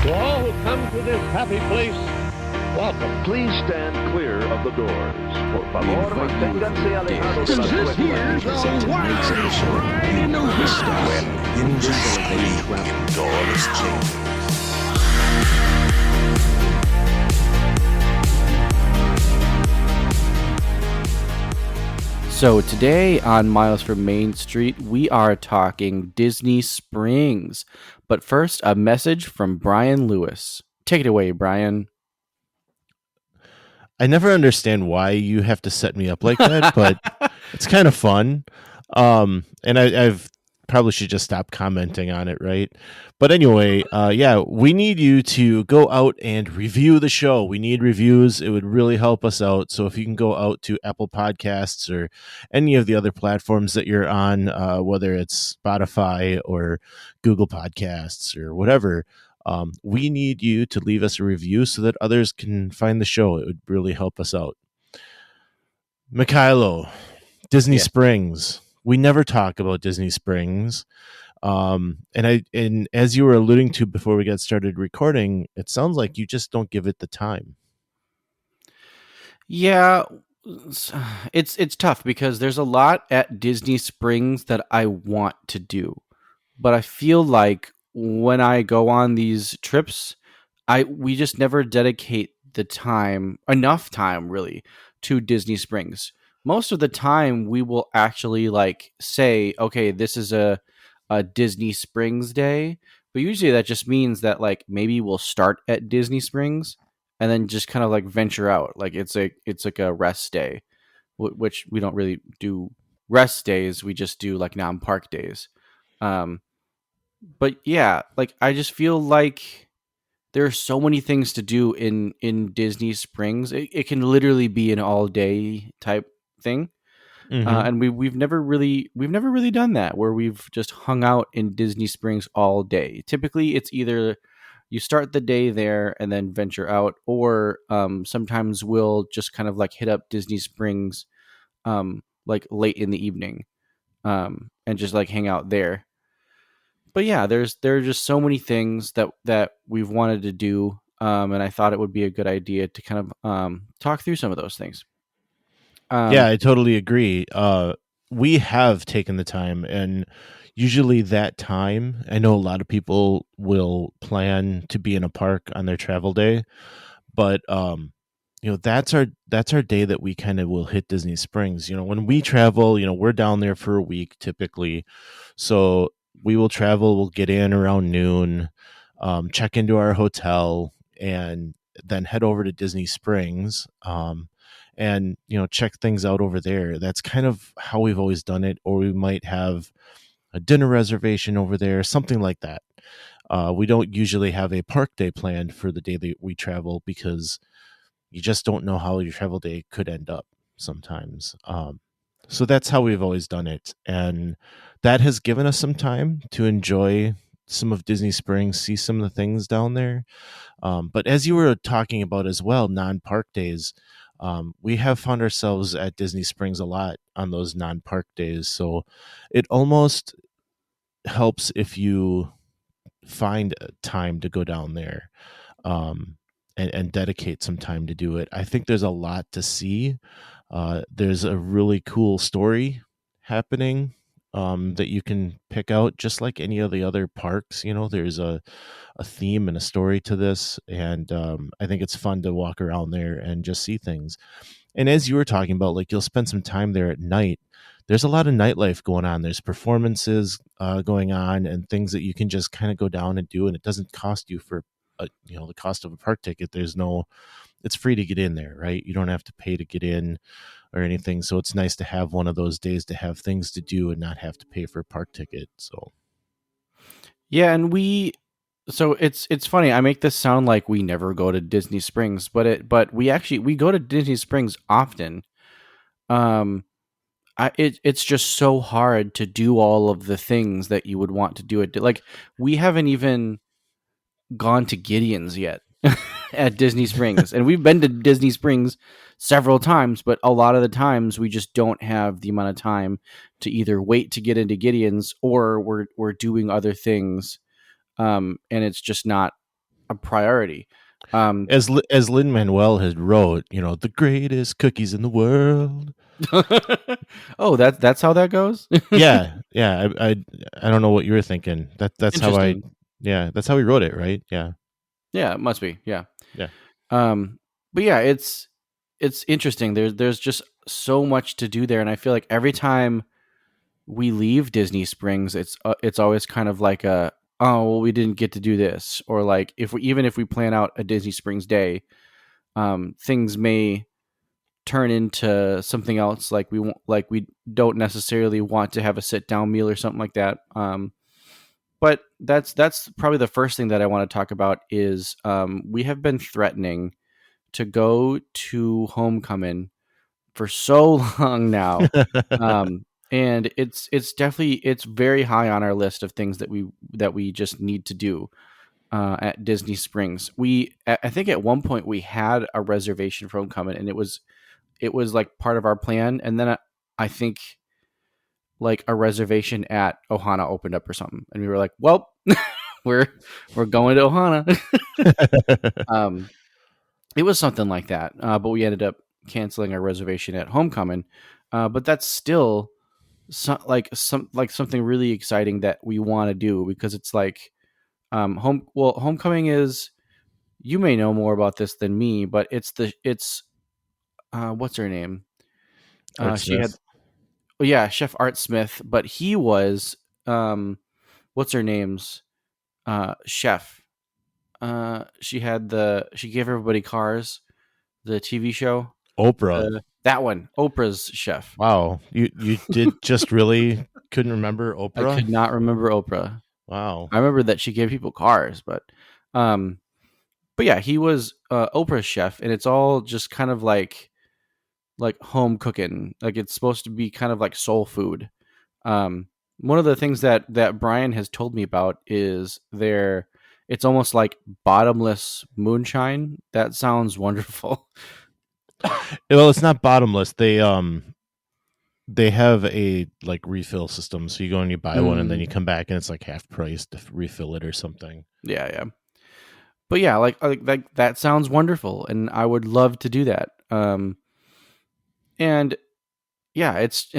To all who come to this happy place, welcome. Please stand clear of the doors. Por favor, manténganse alejados de las This here's puertas. a wild ride in the wilderness. When industry doors change. So today on Miles from Main Street, we are talking Disney Springs. But first, a message from Brian Lewis. Take it away, Brian. I never understand why you have to set me up like that, but it's kind of fun. And I've probably should just stop commenting on it, right? But anyway, we need you to go out and review the show. We need reviews. It would really help us out. So if you can go out to Apple Podcasts or any of the other platforms that you're on, whether it's Spotify or Google Podcasts or whatever, we need you to leave us a review so that others can find the show. It would really help us out. Mikhailo, Disney Springs. We never talk about Disney Springs. And as you were alluding to before we got started recording, it sounds like you just don't give it the time. Yeah, it's tough because there's a lot at Disney Springs that I want to do. But I feel like when I go on these trips, we just never dedicate enough time really to Disney Springs. Most of the time we will actually say, okay, this is a Disney Springs day, but usually that just means that maybe we'll start at Disney Springs and then just kind of venture out. It's like a rest day, which we don't really do rest days. We just do non-park days. But yeah, I just feel like there are so many things to do in Disney Springs. It can literally be an all day type thing. Mm-hmm. And we've never really done that where we've just hung out in Disney Springs all day. Typically it's either you start the day there and then venture out, or sometimes we'll just kind of hit up Disney Springs late in the evening and just hang out there. But yeah, there are just so many things that we've wanted to do, and I thought it would be a good idea to kind of talk through some of those things. Yeah, I totally agree. We have taken the time, and usually that time, I know a lot of people will plan to be in a park on their travel day, but that's our day that we kind of will hit Disney Springs. When we travel, we're down there for a week typically, so we will travel. We'll get in around noon, check into our hotel, and then head over to Disney Springs. And check things out over there. That's kind of how we've always done it. Or we might have a dinner reservation over there, something like that. We don't usually have a park day planned for the day that we travel because you just don't know how your travel day could end up sometimes. So that's how we've always done it. And that has given us some time to enjoy some of Disney Springs, see some of the things down there. But as you were talking about as well, non-park days, we have found ourselves at Disney Springs a lot on those non-park days. So it almost helps if you find time to go down there and dedicate some time to do it. I think there's a lot to see. There's a really cool story happening that you can pick out, just like any of the other parks. There's a theme and a story to this, and I think it's fun to walk around there and just see things. And as you were talking about, you'll spend some time there at night. There's a lot of nightlife going on. There's performances going on and things that you can just kind of go down and do, and it doesn't cost you for the cost of a park ticket. It's free to get in there, right? You don't have to pay to get in or anything. So it's nice to have one of those days to have things to do and not have to pay for a park ticket. So yeah, and so it's funny. I make this sound like we never go to Disney Springs, but we go to Disney Springs often. It's just so hard to do all of the things that you would want to do it. We haven't even gone to Gideon's yet at Disney Springs, and we've been to Disney Springs several times, but a lot of the times we just don't have the amount of time to either wait to get into Gideon's or we're doing other things, and it's just not a priority. As Lin-Manuel had wrote, the greatest cookies in the world. Oh, that's how that goes. Yeah. I don't know what you were thinking. That's how Interesting. that's how he wrote it, right? Yeah. Yeah, it must be. Yeah. Yeah. But yeah, it's interesting. There's just so much to do there, and I feel like every time we leave Disney Springs, it's always kind of like a, oh, well, we didn't get to do this, or like if we plan out a Disney Springs day, things may turn into something else. Like we don't necessarily want to have a sit down meal or something like that. But that's probably the first thing that I want to talk about is we have been threatening to go to Homecoming for so long now. And it's definitely it's very high on our list of things that we just need to do at Disney Springs. I think at one point we had a reservation for Homecoming, and it was like part of our plan, and then I think like a reservation at Ohana opened up or something, and we were like, well, we're going to Ohana. It was something like that, but we ended up canceling our reservation at Homecoming. But that's still something really exciting that we want to do, because it's like Homecoming is, you may know more about this than me, but it's what's her name? Art She had, Smith. oh yeah, Chef Art Smith, but he was what's her name's chef. She gave everybody cars, the TV show. Oprah. That one, Oprah's chef. Wow. You did just really couldn't remember Oprah? I could not remember Oprah. Wow. I remember that she gave people cars, but yeah, he was Oprah's chef, and it's all just kind of like home cooking. Like it's supposed to be kind of like soul food. One of the things that Brian has told me about is it's almost like bottomless moonshine. That sounds wonderful. Well, it's not bottomless. They have a like refill system, so you go and you buy one, and then you come back and it's like half price to refill it or something. Yeah. But yeah, like that sounds wonderful, and I would love to do that. And yeah, it's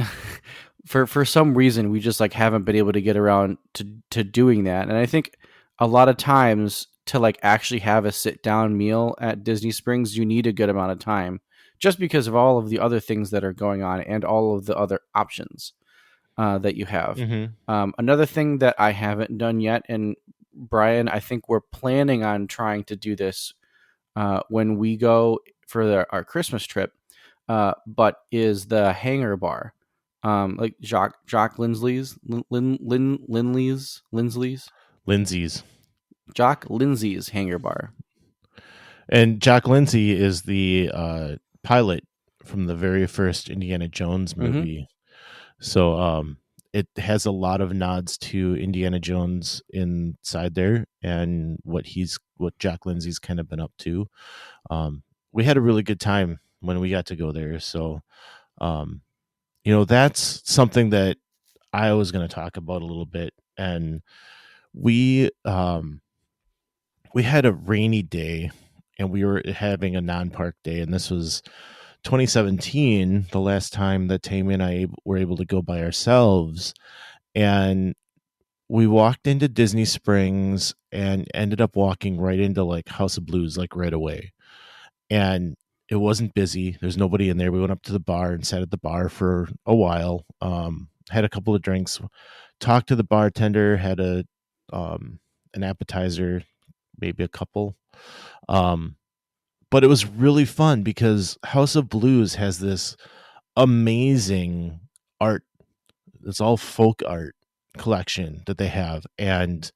for some reason we just like haven't been able to get around to doing that. And I think a lot of times to like actually have a sit down meal at Disney Springs, you need a good amount of time, just because of all of the other things that are going on and all of the other options that you have. Mm-hmm. Another thing that I haven't done yet, and Brian, I think we're planning on trying to do this when we go for our Christmas trip, but is the Hangar Bar, like Jock Lindsay's, Jock Lindsay's Hangar Bar. And Jock Lindsay is the pilot from the very first Indiana Jones movie. Mm-hmm. So it has a lot of nods to Indiana Jones inside there, and what Jock Lindsay's kind of been up to. We had a really good time when we got to go there. So, that's something that I was going to talk about a little bit. And we had a rainy day, and we were having a non-park day, and this was 2017, the last time that Tammy and I were able to go by ourselves. And we walked into Disney Springs and ended up walking right into like House of Blues, like right away. And it wasn't busy. There's nobody in there. We went up to the bar and sat at the bar for a while. Had a couple of drinks, talked to the bartender, had an appetizer, maybe a couple. But it was really fun because House of Blues has this amazing art. It's all folk art collection that they have. And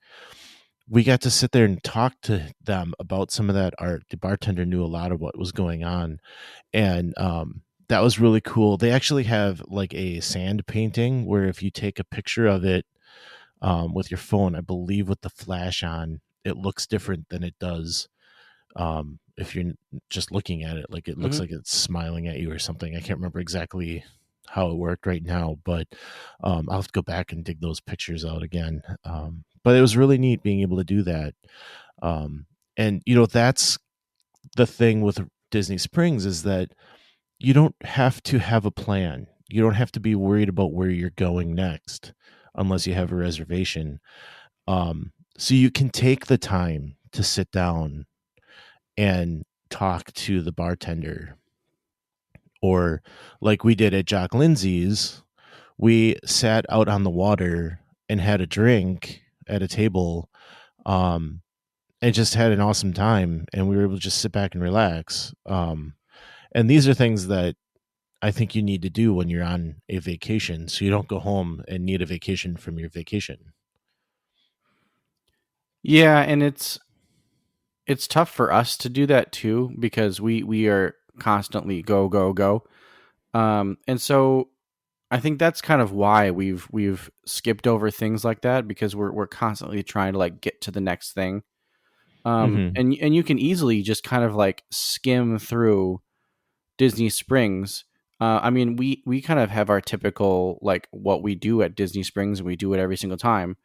we got to sit there and talk to them about some of that art. The bartender knew a lot of what was going on. And that was really cool. They actually have like a sand painting where if you take a picture of it with your phone, I believe with the flash on, it looks different than it does if you're just looking at it. Like it looks like it's smiling at you or something. I can't remember exactly how it worked right now, but I'll have to go back and dig those pictures out again. But it was really neat being able to do that. And that's the thing with Disney Springs, is that you don't have to have a plan. You don't have to be worried about where you're going next unless you have a reservation. So you can take the time to sit down and talk to the bartender. Or like we did at Jock Lindsay's, we sat out on the water and had a drink at a table, and just had an awesome time, and we were able to just sit back and relax. And these are things that I think you need to do when you're on a vacation, so you don't go home and need a vacation from your vacation. Yeah, and it's tough for us to do that too, because we are constantly go go go. And so I think that's kind of why we've skipped over things like that, because we're constantly trying to like get to the next thing. Hmm. And you can easily just kind of like skim through Disney Springs. I mean, we kind of have our typical like what we do at Disney Springs, and we do it every single time.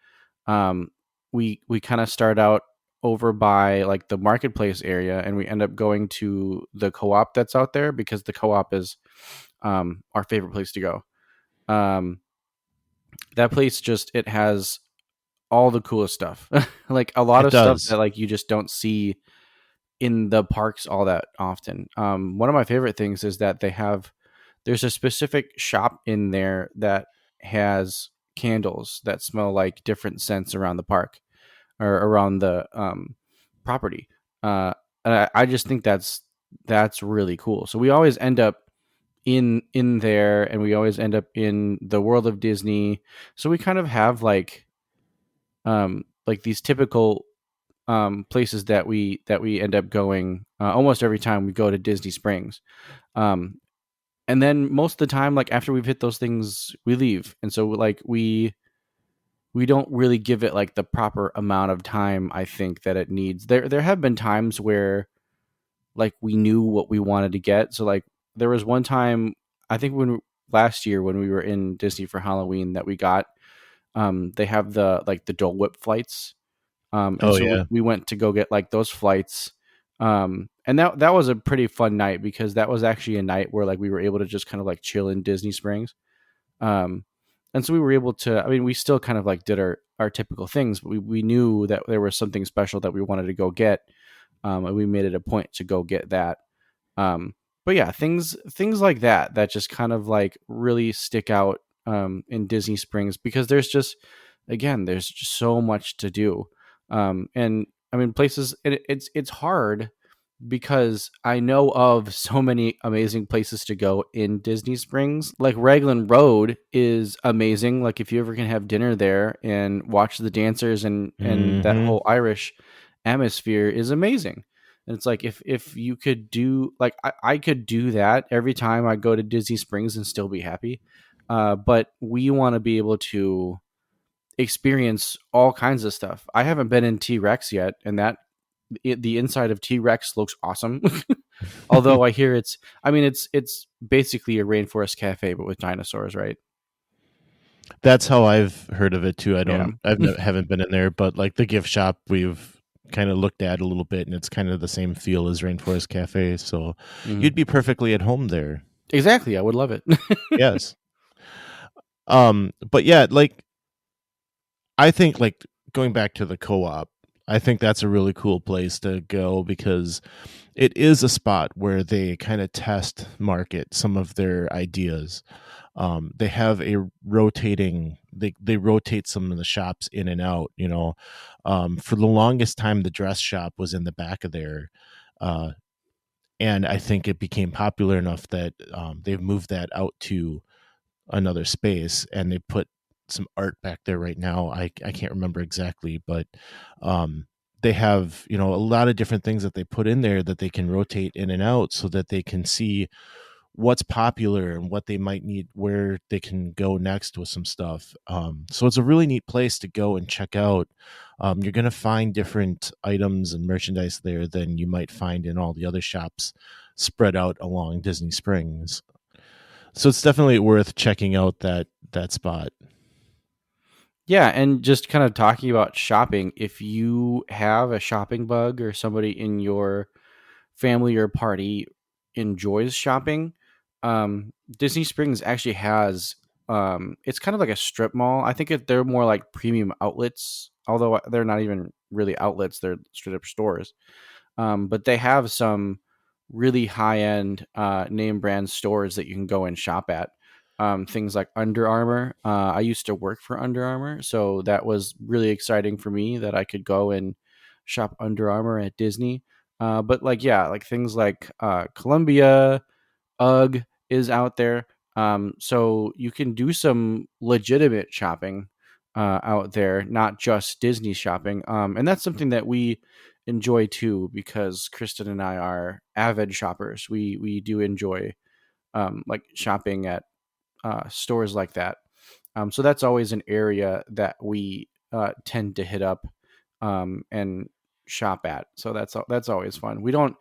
Um, we kind of start out over by like the marketplace area, and we end up going to the co-op that's out there, because the co-op is our favorite place to go. Um, that place just, it has all the coolest stuff, like a lot It of stuff does. that like you just don't see in the parks all that often. One of my favorite things is that there's a specific shop in there that has candles that smell like different scents around the park, or around the property. And I just think that's really cool. So we always end up in there, and we always end up in the world of Disney. So we kind of have like these typical places that we end up going almost every time we go to Disney Springs. Um, and then most of the time, like after we've hit those things, we leave, and so like we don't really give it like the proper amount of time I think that it needs. There have been times where like we knew what we wanted to get. So like there was one time, I think when last year when we were in Disney for Halloween, that we got they have the like the Dole Whip flights. And Oh so yeah. we went to go get like those flights. And that was a pretty fun night, because that was actually a night where like we were able to just kind of like chill in Disney Springs. Um, and so we were able to, I mean, we still kind of like did our typical things, but we knew that there was something special that we wanted to go get. And we made it a point to go get that. Um, but yeah, things like that just kind of like really stick out in Disney Springs, because there's just so much to do. And I mean, places, it's hard, because I know of so many amazing places to go in Disney Springs. Like Raglan Road is amazing. Like if you ever can have dinner there and watch the dancers, and that Hmm. whole Irish atmosphere is amazing. And it's like if you could do like I could do that every time I go to Disney Springs and still be happy. But we want to be able to experience all kinds of stuff. I haven't been in T Rex yet, and the inside of T Rex looks awesome. Although I hear I mean, it's basically a rainforest cafe, but with dinosaurs, right? That's how I've heard of it too. Yeah. Haven't been in there, but like the gift shop we've kind of looked at a little bit, and it's kind of the same feel as Rainforest Cafe. So you'd Mhm. be perfectly at home there. Exactly. I would love it. Yes. But yeah, like I think like going back to the co-op, I think that's a really cool place to go, because it is a spot where they kind of test market some of their ideas. They have a rotating, they rotate some of the shops in and out, for the longest time the dress shop was in the back of there. uh, and I think it became popular enough that they've moved that out to another space, and they put some art back there right now. I can't remember exactly, but um, they have a lot of different things that they put in there that they can rotate in and out, so that they can see what's popular and what they might need, where they can go next with some stuff. So it's a really neat place to go and check out. You're going to find different items and merchandise there than you might find in all the other shops spread out along Disney Springs. So it's definitely worth checking out that spot. Yeah, and just kind of talking about shopping, if you have a shopping bug or somebody in your family or party enjoys shopping, Disney Springs actually has it's kind of like a strip mall. I think they're more like premium outlets, although they're not even really outlets, they're straight up stores. But they have some really high end name brand stores that you can go and shop at. Things like Under Armour. I used to work for Under Armour, so that was really exciting for me that I could go and shop Under Armour at Disney. But like, yeah, like things like Columbia, UGG is out there. So you can do some legitimate shopping out there, not just Disney shopping. And that's something that we enjoy too, because Kristen and I are avid shoppers. We do enjoy like shopping at stores like that. So that's always an area that we tend to hit up and shop at. So that's always fun. We don't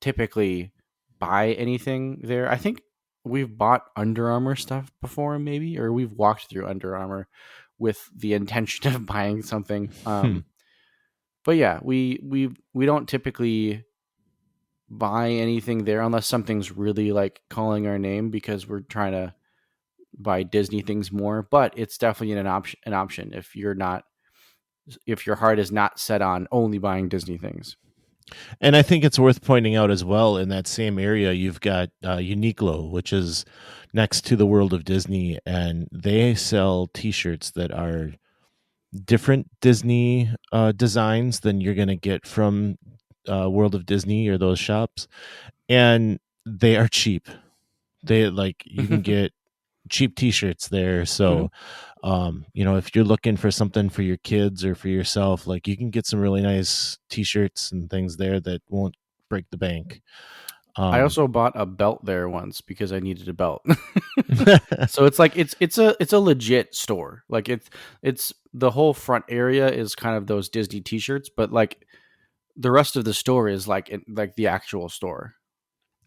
typically buy anything there. I think we've bought Under Armour stuff before, maybe, or we've walked through Under Armour with the intention of buying something. But yeah, we don't typically buy anything there unless something's really like calling our name because we're trying to buy Disney things more. But it's definitely an option if your heart is not set on only buying Disney things. And I think it's worth pointing out as well, in that same area, you've got Uniqlo, which is next to the World of Disney, and they sell T-shirts that are different Disney designs than you're going to get from World of Disney or those shops, and they are cheap. They like you can get cheap T-shirts there, so if you're looking for something for your kids or for yourself, like you can get some really nice T-shirts and things there that won't break the bank. I also bought a belt there once because I needed a belt. So it's like it's a legit store. Like it's the whole front area is kind of those Disney T-shirts, but like the rest of the store is like the actual store.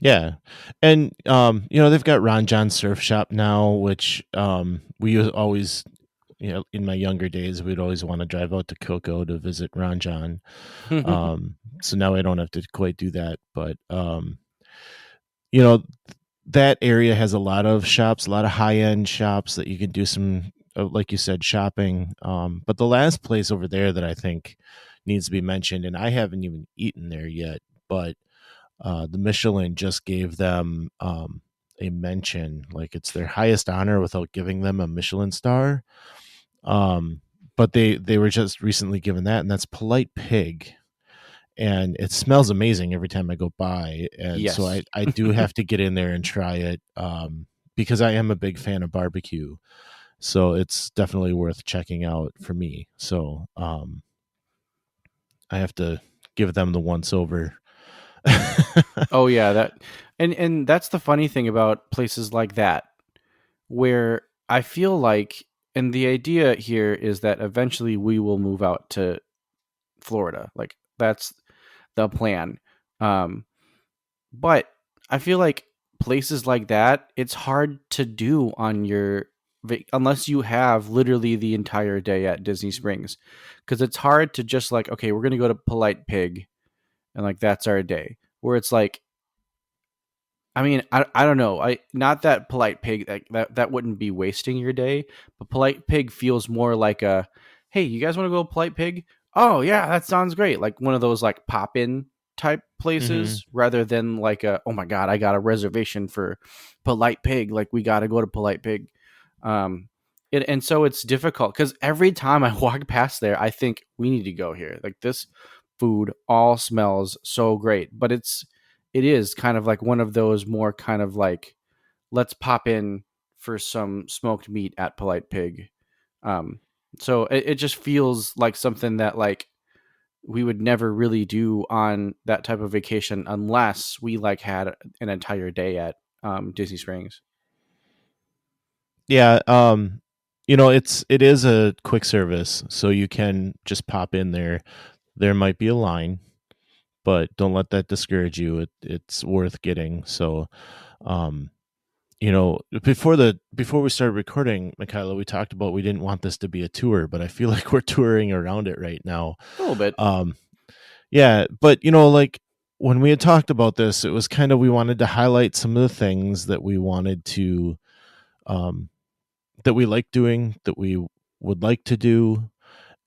Yeah. And they've got Ron Jon Surf Shop now, which we always, in my younger days, we'd always want to drive out to Cocoa to visit Ron Jon. So now I don't have to quite do that, but that area has a lot of shops, a lot of high-end shops that you can do some, like you said, shopping. But the last place over there that I think needs to be mentioned, and I haven't even eaten there yet, but the Michelin just gave them a mention, like it's their highest honor without giving them a Michelin star. But they were just recently given that, and that's Polite Pig. And it smells amazing every time I go by. And Yes. so I do have to get in there and try it because I am a big fan of barbecue. So it's definitely worth checking out for me. So I have to give them the once over. Oh yeah, and that's the funny thing about places like that, where I feel like, and the idea here is that eventually we will move out to Florida. Like that's the plan. But I feel like places like that, it's hard to do on unless you have literally the entire day at Disney Springs, because it's hard to just like, okay, we're gonna go to Polite Pig, and like that's our day. Where it's like, I mean, I don't know. Not that Polite Pig, like that wouldn't be wasting your day, but Polite Pig feels more like a, hey, you guys want to go Polite Pig? Oh yeah, that sounds great. Like one of those like pop in type places, rather than like a, oh my god, I got a reservation for Polite Pig. Like we got to go to Polite Pig. And so it's difficult because every time I walk past there, I think we need to go here. Like this food all smells so great, but it is kind of like one of those more kind of like, let's pop in for some smoked meat at Polite Pig. So it just feels like something that like we would never really do on that type of vacation unless we like had an entire day at Disney Springs. Yeah. It is a quick service, so you can just pop in there. There might be a line, but don't let that discourage you. It's worth getting. So, before we started recording, Michaela, we talked about we didn't want this to be a tour, but I feel like we're touring around it right now. A little bit. Yeah, but like when we had talked about this, it was kind of, we wanted to highlight some of the things that we wanted to, that we like doing, that we would like to do.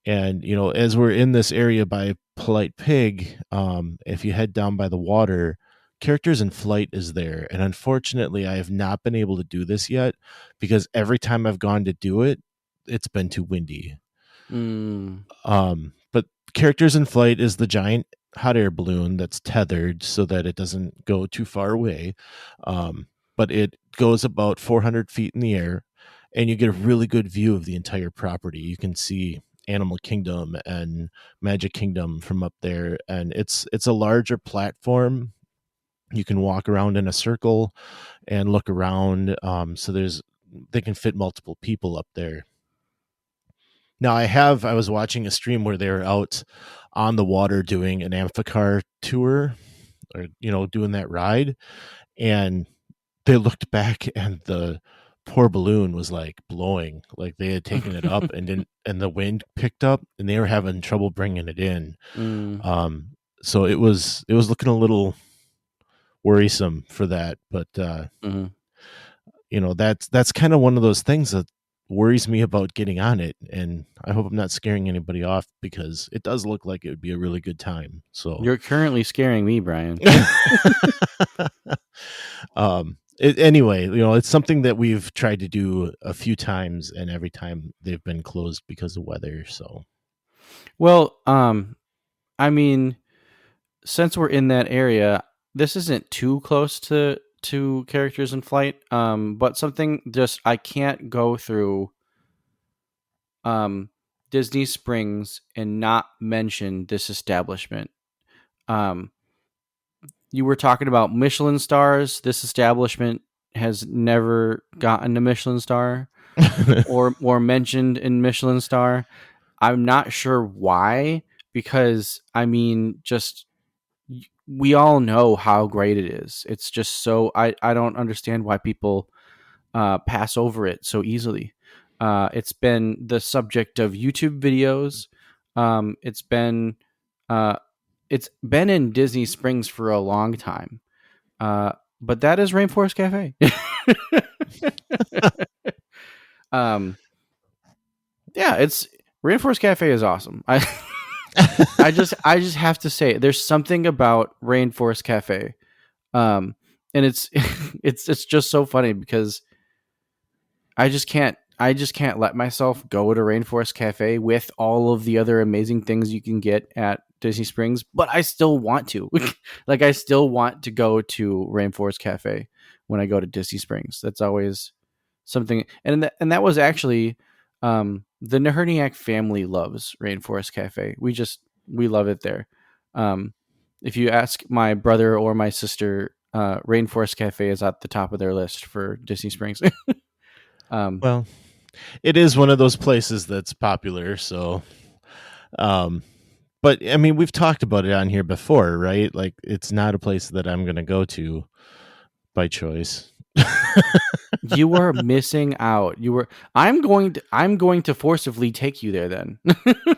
And, as we're in this area by Polite Pig, if you head down by the water, Characters in Flight is there. And unfortunately, I have not been able to do this yet because every time I've gone to do it, it's been too windy. But Characters in Flight is the giant hot air balloon that's tethered so that it doesn't go too far away. But it goes about 400 feet in the air, and you get a really good view of the entire property. You can see Animal Kingdom and Magic Kingdom from up there, and it's a larger platform. You can walk around in a circle and look around. So they can fit multiple people up there. Now I was watching a stream where they were out on the water doing an amphicar tour, or doing that ride, and they looked back and the poor balloon was like blowing, like they had taken it up and the wind picked up and they were having trouble bringing it in. So it was looking a little worrisome for that, but that's kind of one of those things that worries me about getting on it, and I hope I'm not scaring anybody off because it does look like it would be a really good time. So you're currently scaring me, Brian. Anyway, it's something that we've tried to do a few times, and every time they've been closed because of weather. So, well, I mean, since we're in that area, this isn't too close to Characters in Flight, but something just I can't go through Disney Springs and not mention this establishment. You were talking about Michelin stars. This establishment has never gotten a Michelin star or mentioned in Michelin star. I'm not sure why, because I mean, just we all know how great it is. It's just so I don't understand why people pass over it so easily. It's been the subject of YouTube videos. It's been in Disney Springs for a long time. But that is Rainforest Cafe. Yeah, it's Rainforest Cafe is awesome. I just have to say, there's something about Rainforest Cafe, and it's it's just so funny because I just can't let myself go to Rainforest Cafe with all of the other amazing things you can get at Disney Springs, but I still want to. Like, I still want to go to Rainforest Cafe when I go to Disney Springs. That's always something, and that was actually the Naherniak family loves Rainforest Cafe. We love it there. If you ask my brother or my sister, Rainforest Cafe is at the top of their list for Disney Springs. Well, it is one of those places that's popular. So, but I mean, we've talked about it on here before, right? Like, it's not a place that I'm going to go to by choice. You are missing out. I'm going to forcibly take you there then.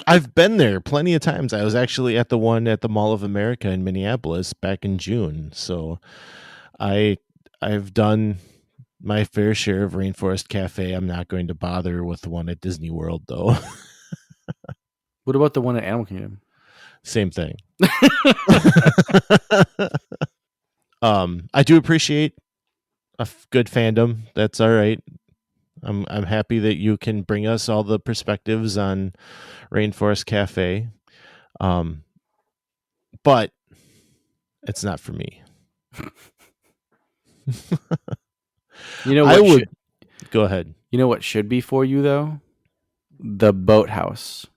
I've been there plenty of times. I was actually at the one at the Mall of America in Minneapolis back in June. So I've done my fair share of Rainforest Cafe. I'm not going to bother with the one at Disney World, though. What about the one at Animal Kingdom? Same thing. I do appreciate a good fandom. That's all right. I'm happy that you can bring us all the perspectives on Rainforest Cafe. But it's not for me. Go ahead. You know what should be for you though? The Boathouse.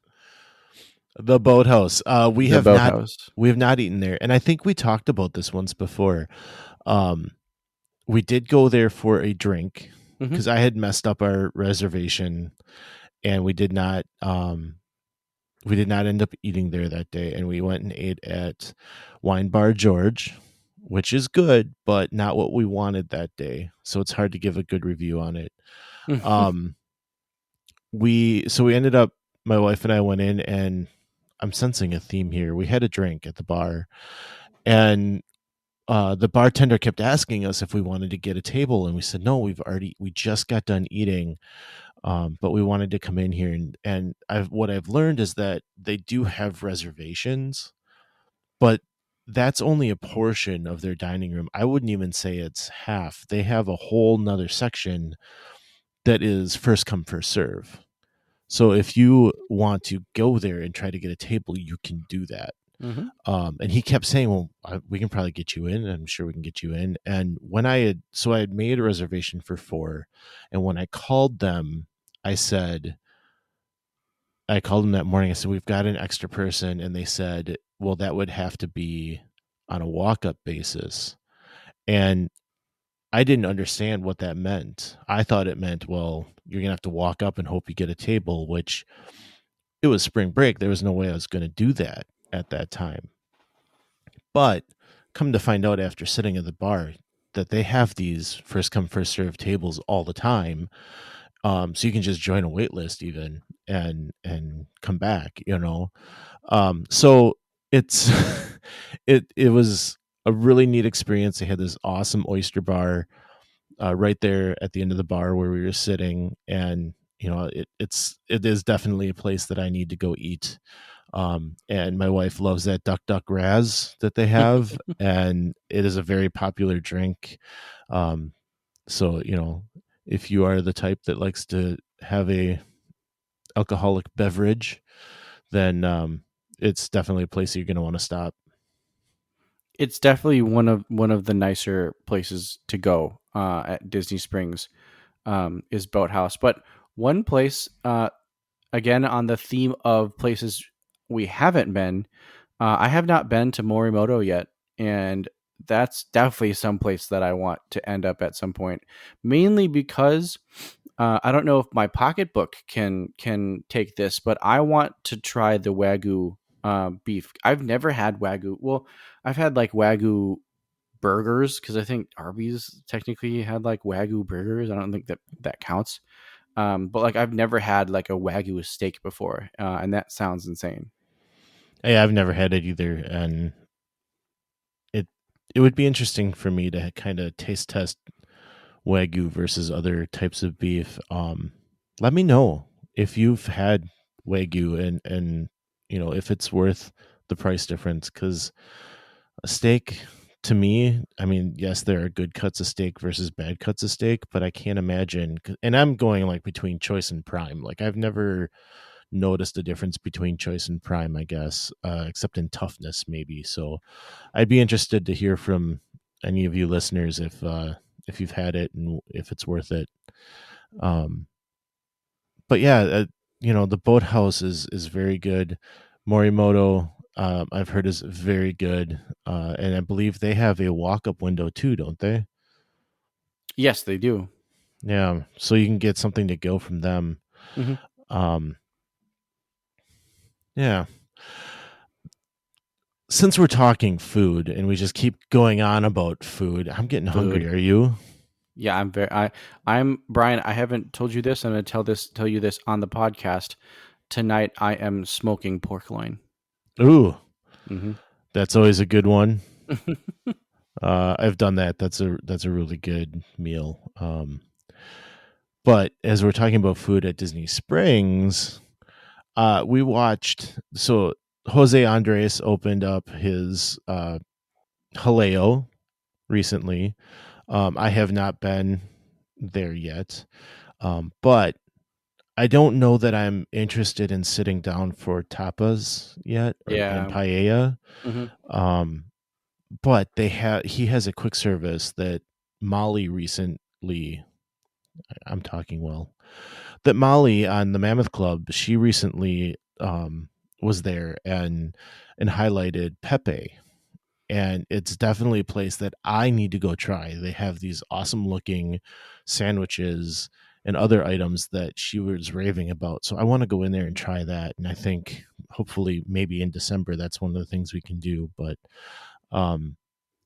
The Boathouse. We have not eaten there, and I think we talked about this once before. We did go there for a drink because I had messed up our reservation, and we did not end up eating there that day. And we went and ate at Wine Bar George, which is good, but not what we wanted that day. So it's hard to give a good review on it. Um, we ended up, my wife and I went in, and I'm sensing a theme here. We had a drink at the bar, and the bartender kept asking us if we wanted to get a table, and we said no. We just got done eating, but we wanted to come in here, and what I've learned is that they do have reservations, but that's only a portion of their dining room. I wouldn't even say it's half. They have a whole nother section that is first come first serve. So if you want to go there and try to get a table, you can do that. Mm-hmm. And he kept saying, well, we can probably get you in. I'm sure we can get you in. And when I had made a reservation for 4. And when I called them, I called them that morning. I said, we've got an extra person. And they said, well, that would have to be on a walk-up basis. And I didn't understand what that meant. I thought it meant, well, you're going to have to walk up and hope you get a table, which it was spring break. There was no way I was going to do that at that time. But come to find out after sitting at the bar that they have these first come first serve tables all the time. So you can just join a wait list even and come back, so it's it was a really neat experience. They had this awesome oyster bar right there at the end of the bar where we were sitting, and it is definitely a place that I need to go eat. And my wife loves that duck raz that they have, and it is a very popular drink. So if you are the type that likes to have a alcoholic beverage, then it's definitely a place you're going to want to stop. It's definitely one of the nicer places to go at Disney Springs, is Boathouse. But one place, again on the theme of places we haven't been, I have not been to Morimoto yet, and that's definitely some place that I want to end up at some point. Mainly because I don't know if my pocketbook can take this, but I want to try the Wagyu beef. I've never had Wagyu. Well, I've had like Wagyu burgers, because I think Arby's technically had like Wagyu burgers. I don't think that counts. But like I've never had like a Wagyu steak before, and that sounds insane. Hey, I've never had it either, and it would be interesting for me to kind of taste test Wagyu versus other types of beef. Let me know if you've had Wagyu and if it's worth the price difference, because a steak, to me, I mean, yes, there are good cuts of steak versus bad cuts of steak, but I can't imagine, and I'm going like between choice and prime. Like I've never noticed a difference between choice and prime, I guess, except in toughness maybe. So I'd be interested to hear from any of you listeners if you've had it and if it's worth it. But yeah, the Boathouse is very good. Morimoto, I've heard, is very good, and I believe they have a walk-up window too, don't they? Yes, they do. Yeah, so you can get something to go from them. Mm-hmm. Yeah. Since we're talking food and we just keep going on about food, I'm getting hungry. Are you? Yeah, I'm Brian. I haven't told you this. I'm going to tell you this on the podcast. Tonight, I am smoking pork loin. Ooh, mm-hmm. That's always a good one. I've done that. That's a really good meal. But as we're talking about food at Disney Springs, we watched. So Jose Andres opened up his Haleo recently. I have not been there yet, but I don't know that I'm interested in sitting down for tapas yet, and paella. Mm-hmm. But he has a quick service that Molly recently. I'm talking well. That Molly on the Mammoth Club, she recently was there and highlighted Pepe. And it's definitely a place that I need to go try. They have these awesome looking sandwiches and other items that she was raving about. So I want to go in there and try that. And I think hopefully maybe in December, that's one of the things we can do. But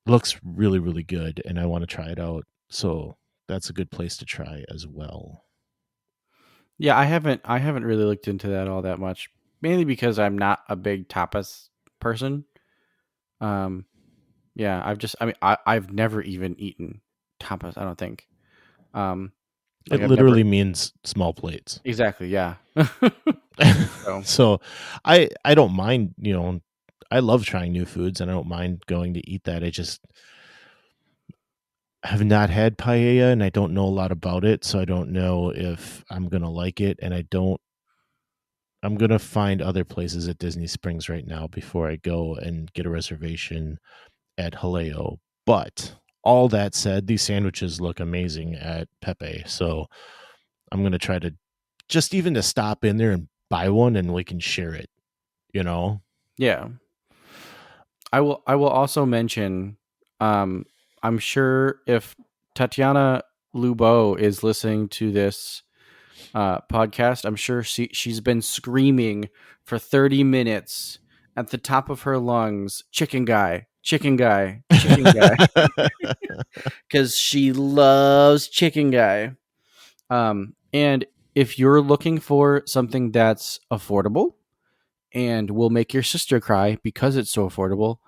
looks really, really good, and I want to try it out. So that's a good place to try as well. Yeah, I haven't really looked into that all that much, mainly because I'm not a big tapas person. Um, yeah, I've never even eaten tapas. I don't think. Um, It like I've never literally means small plates. exactly. Yeah. So So I don't mind, I love trying new foods and I don't mind going to eat that. I just have not had paella and I don't know a lot about it, so I don't know if I'm going to like it, and I'm going to find other places at Disney Springs right now before I go and get a reservation at Haleo. But all that said, these sandwiches look amazing at Pepe. So I'm going to try to just even to stop in there and buy one and we can share it, you know? yeah, I will also mention. I'm sure if Tatiana Lubo is listening to this podcast, I'm sure she's been screaming for 30 minutes at the top of her lungs, "Chicken guy, chicken guy, chicken guy," because she loves chicken guy. And if you're looking for something that's affordable and will make your sister cry because it's so affordable,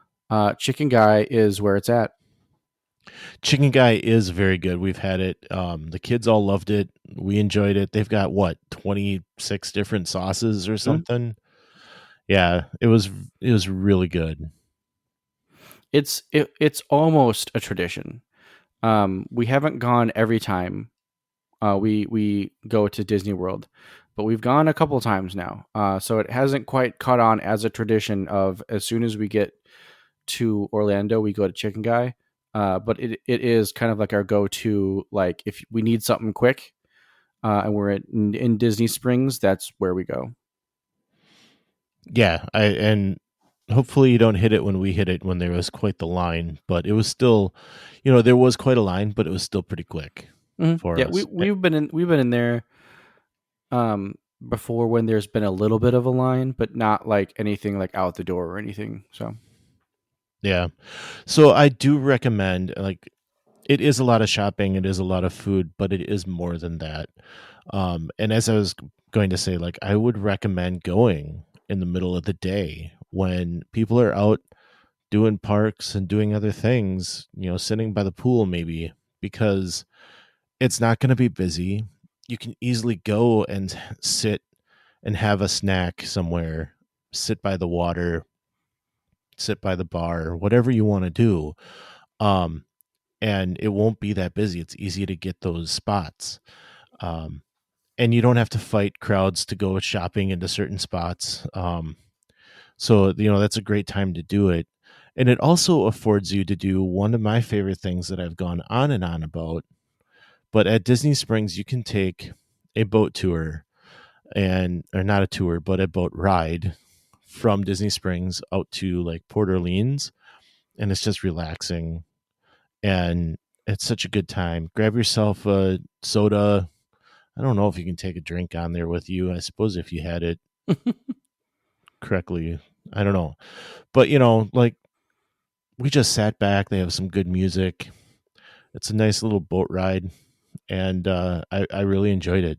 chicken guy is where it's at. Chicken Guy is very good. We've had it. The kids all loved it. We enjoyed it. They've got 26 different sauces or Mhm. something. Yeah, it was really good. It's almost a tradition. We haven't gone every time we go to Disney World, but we've gone a couple times now. So it hasn't quite caught on as a tradition of as soon as we get to Orlando, we go to Chicken Guy. But it is kind of like our go to. Like if we need something quick, and we're in Disney Springs, that's where we go. Yeah, and hopefully you don't hit it when we hit it when there was quite the line, but it was still, there was quite a line, but it was still pretty quick for Yeah, we us. we've been in there before when there's been a little bit of a line, but not like anything like out the door or anything. So Yeah. So I do recommend, like, it is a lot of shopping, it is a lot of food, but it is more than that. And as I was going to say, like, I would recommend going in the middle of the day when people are out doing parks and doing other things, sitting by the pool maybe, because it's not going to be busy. You can easily go and sit and have a snack somewhere, sit by the water, sit by the bar, whatever you want to do. Um, and it won't be that busy. It's easy to get those spots. Um, and you don't have to fight crowds to go shopping into certain spots. So, that's a great time to do it. And it also affords you to do one of my favorite things that I've gone on and on about. But at Disney Springs, you can take a boat tour or not a tour, but a boat ride from Disney Springs out to like Port Orleans. And it's just relaxing. And it's such a good time. Grab yourself a soda. I don't know if you can take a drink on there with you. I suppose if you had it correctly, I don't know. But, like, we just sat back. They have some good music. It's a nice little boat ride, and I really enjoyed it.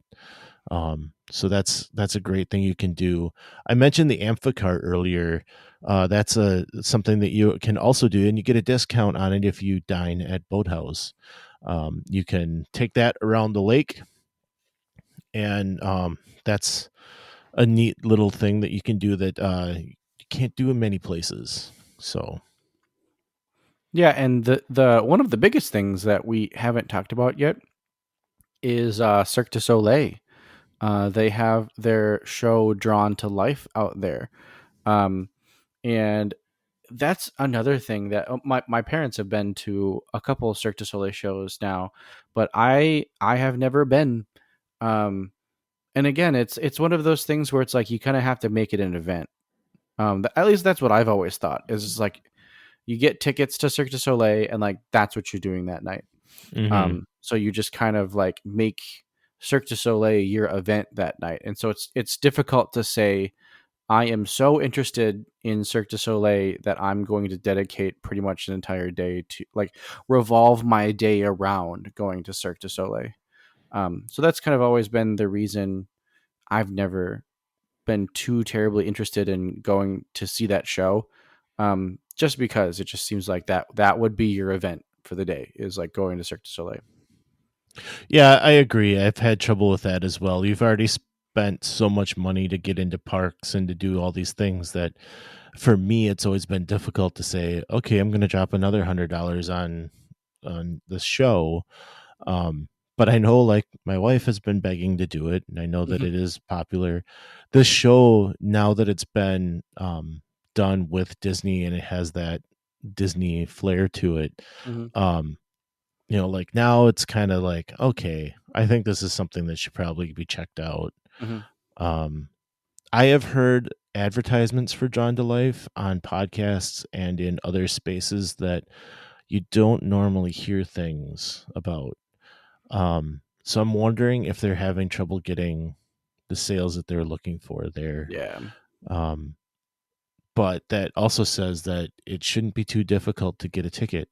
So that's a great thing you can do. I mentioned the amphicart earlier. That's something that you can also do, and you get a discount on it if you dine at Boathouse. You can take that around the lake, and that's a neat little thing that you can do that you can't do in many places. So yeah, and the one of the biggest things that we haven't talked about yet is Cirque du Soleil. They have their show Drawn to Life out there, um, and that's another thing that my parents have been to a couple of Cirque du Soleil shows now, but I have never been. Um, and again, it's one of those things where it's like you kind of have to make it an event. At least that's what I've always thought. Is it's like you get tickets to Cirque du Soleil, and like that's what you're doing that night. mm-hmm. So you just kind of like make Cirque du Soleil your event that night, and so it's difficult to say I am so interested in Cirque du Soleil that I'm going to dedicate pretty much an entire day to, like, revolve my day around going to Cirque du Soleil. So that's kind of always been the reason I've never been too terribly interested in going to see that show. Just because it just seems like that would be your event for the day, is like going to Cirque du Soleil. Yeah, I agree. I've had trouble with that as well. You've already spent so much money to get into parks and to do all these things that for me it's always been difficult to say, okay, I'm going to drop another $100 on this show. But I know, like, my wife has been begging to do it, and I know that it is popular. This show, now that it's been done with Disney and it has that Disney flair to it, like, now it's kind of like, okay, I think this is something that should probably be checked out. I have heard advertisements for Drawn to Life on podcasts and in other spaces that you don't normally hear things about. So I'm wondering if they're having trouble getting the sales that they're looking for there. Yeah. But that also says that it shouldn't be too difficult to get a ticket.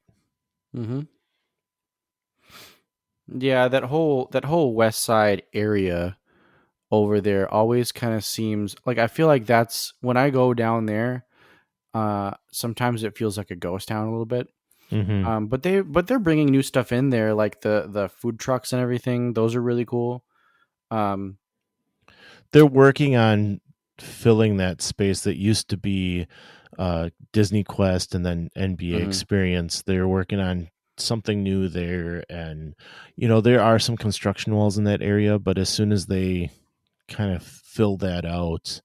Yeah, that whole West Side area over there always kind of seems like, I feel like that's when I go down there. Sometimes it feels like a ghost town a little bit. But they're bringing new stuff in there, like the food trucks and everything. Those are really cool. They're working on filling that space that used to be Disney Quest and then NBA Experience. They're working on something new there, and there are some construction walls in that area, but as soon as they kind of fill that out,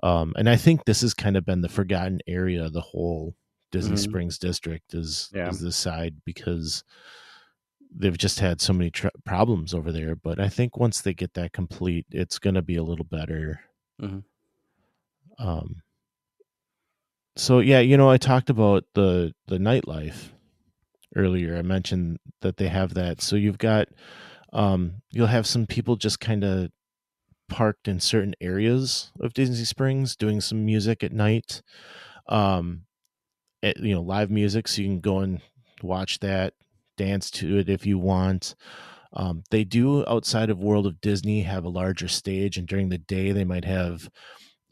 and I think this has kind of been the forgotten area, the whole Disney Springs district is this side, because they've just had so many problems over there. But I think once they get that complete, it's going to be a little better. So yeah, I talked about the nightlife earlier. I mentioned that they have that. So you've got, you'll have some people just kind of parked in certain areas of Disney Springs doing some music at night. Live music, so you can go and watch that, dance to it if you want. They do, outside of World of Disney, have a larger stage, and during the day they might have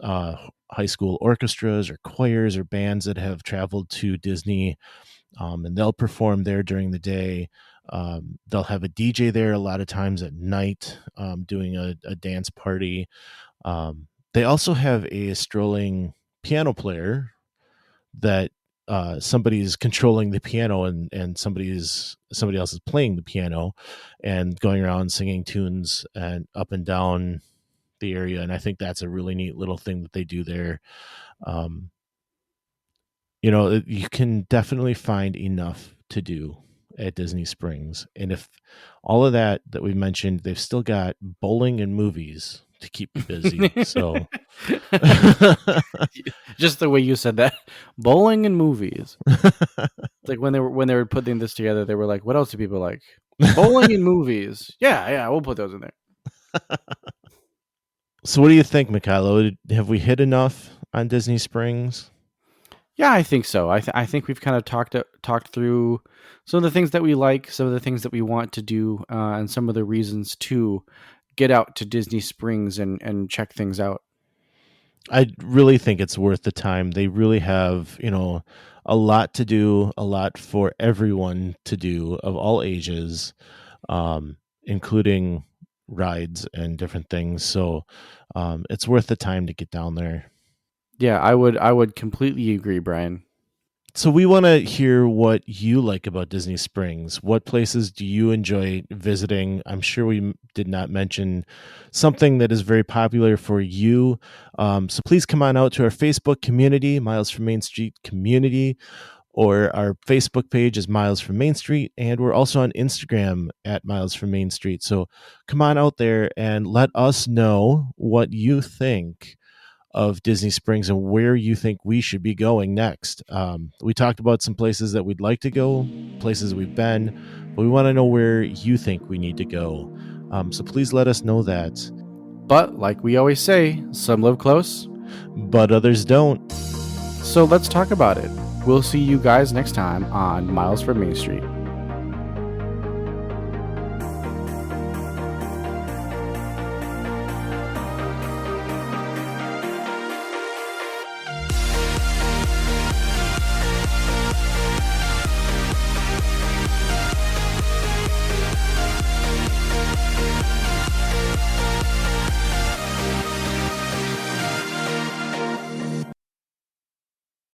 high school orchestras or choirs or bands that have traveled to Disney, and they'll perform there during the day. They'll have a DJ there a lot of times at night, doing a dance party. They also have a strolling piano player that somebody's controlling the piano, and somebody else is playing the piano and going around singing tunes and up and down the area. And I think that's a really neat little thing that they do there. You can definitely find enough to do at Disney Springs. And if all of that we mentioned, they've still got bowling and movies to keep you busy. So just the way you said that, bowling and movies. Like when they were putting this together, they were like, what else do people like? Bowling and movies. Yeah, we'll put those in there. So what do you think, Mikhailo? Have we hit enough on Disney Springs? Yeah, I think so. I think we've kind of talked through some of the things that we like, some of the things that we want to do, and some of the reasons to get out to Disney Springs and check things out. I really think it's worth the time. They really have, a lot to do, a lot for everyone to do of all ages, including rides and different things. So it's worth the time to get down there. Yeah, I would completely agree, Brian. So we want to hear what you like about Disney Springs. What places do you enjoy visiting? I'm sure we did not mention something that is very popular for you. So please come on out to our Facebook community, Miles from Main Street Community, or our Facebook page is Miles from Main Street, and we're also on Instagram at Miles from Main Street. So come on out there and let us know what you think of Disney Springs and where you think we should be going next. We talked about some places that we'd like to go, places we've been, but we want to know where you think we need to go. So please let us know that. But like we always say, some live close, but others don't. So let's talk about it. We'll see you guys next time on Miles from Main Street.